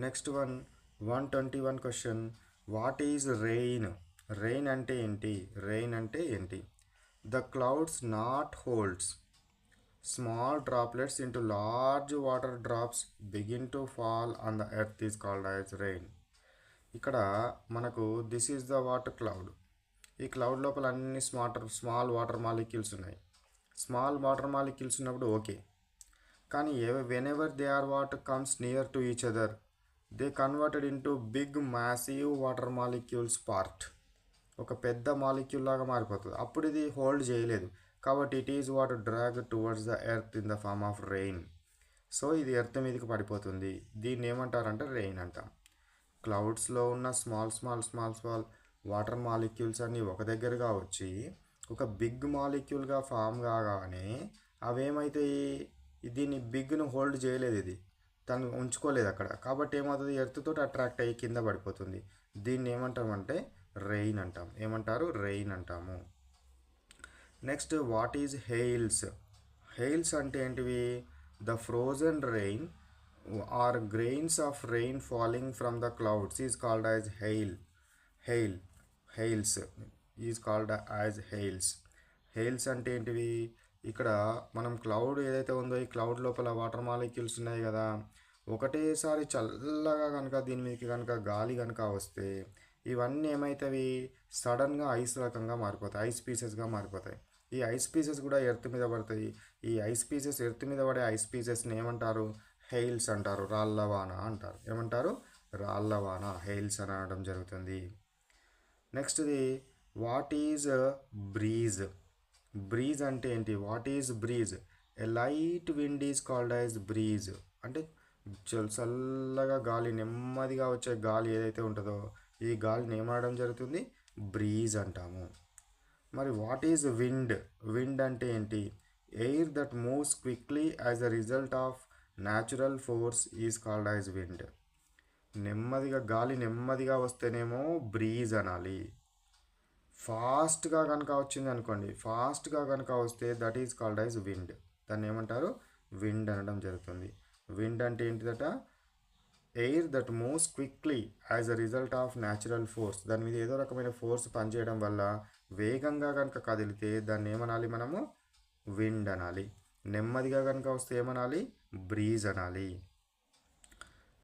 Next 121 question. What is rain? Rain అంటే ఏంటి? Rain అంటే ఏంటి? The clouds not holds small droplets into large water drops begin to fall on the earth is called as rain. ఇక్కడ మనకు this is the water cloud. ఈ cloud లోపల అన్ని small water molecules ఉన్నాయి. స్మాల్ వాటర్ మాలిక్యూల్స్ ఉన్నప్పుడు okay, కానీ whenever they are what comes near to each other they converted into big massive water molecules part. ఒక పెద్ద molecule లాగా మారిపోతుంది. అప్పుడు ఇది హోల్డ్ చేయలేదు కాబట్టి it is what drag towards the earth in the form of rain. So ఇది earth మీదకి పడిపోతుంది. దీన్ని ఏమంటారంటే రెయిన్ అంటాం. క్లౌడ్స్లో ఉన్న స్మాల్ వాటర్ మాలిక్యూల్స్ అన్నీ ఒక దగ్గరగా వచ్చి ఒక బిగ్ మాలిక్యూల్గా ఫామ్ కాగానే అవేమైతాయి, దీన్ని బిగ్ను హోల్డ్ చేయలేదు, ఇది తను ఉంచుకోలేదు అక్కడ. కాబట్టి ఏమవుతుంది, ఎర్త్ తోటి అట్రాక్ట్ అయ్యి కింద పడిపోతుంది. దీన్ని ఏమంటామంటే రెయిన్ అంటాం. ఏమంటారు? రెయిన్ అంటాము. Next what is hails? Hails అంటే ఏంటివి? The frozen rain are grains of rain falling from the clouds is called as hails is called as hails. Hails అంటే ఏంటివి? ఇక్కడ మనం క్లౌడ్ ఏదైతే ఉందో ఈ క్లౌడ్ లోపల వాటర్ మాలిక్యూల్స్ ఉన్నాయి కదా, ఒకటేసారి చల్లగా కనుక దీని మీదకి కనుక గాలి కనుక వస్తే ఇవన్నీ ఏమవుతాయి, సడన్గా ఐస్ రకంగా మారిపోతాయి, ఐస్ పీసెస్గా మారిపోతాయి. ఈ ఐస్ పీసెస్ కూడా ఎర్త్ మీద పడతాయి. ఈ ఐస్ పీసెస్ ఎర్త్ మీద పడే ఐస్ పీసెస్ని ఏమంటారు? హెయిల్స్ అంటారు. రాళ్ళవాన అంటారు. ఏమంటారు? రాళ్ళవాన, హెయిల్స్ అని అనడం జరుగుతుంది. నెక్స్ట్ది వాట్ ఈజ్ బ్రీజ్? బ్రీజ్ అంటే ఏంటి? What is breeze? A light wind is called as breeze. అంటే చల్లగా గాలి, నెమ్మదిగా వచ్చే గాలి ఏదైతే ఉంటుందో ఈ గాలిని ఏమనడం జరుగుతుంది? బ్రీజ్ అంటాము. మరి వాట్ ఈజ్ విండ్? విండ్ అంటే ఏంటి? Air that moves quickly as a result of natural force is called as wind. నెమ్మదిగా గాలి నెమ్మదిగా వస్తేనేమో బ్రీజ్ అనాలి. ఫాస్ట్గా కనుక వచ్చింది అనుకోండి, ఫాస్ట్గా కనుక వస్తే that is called as wind. దాన్ని ఏమంటారు? విండ్ అనడం జరుగుతుంది. విండ్ అంటే ఏంటిదట? Air that moves quickly as a result of natural force. దాని మీద ఏదో రకమైన ఫోర్స్ పనిచేయడం వల్ల వేగంగా కనుక కదిలితే దాన్ని ఏమనాలి మనము? విండ్ అనాలి. నెమ్మదిగా కనుక వస్తే ఏమనాలి? బ్రీజ్ అనాలి.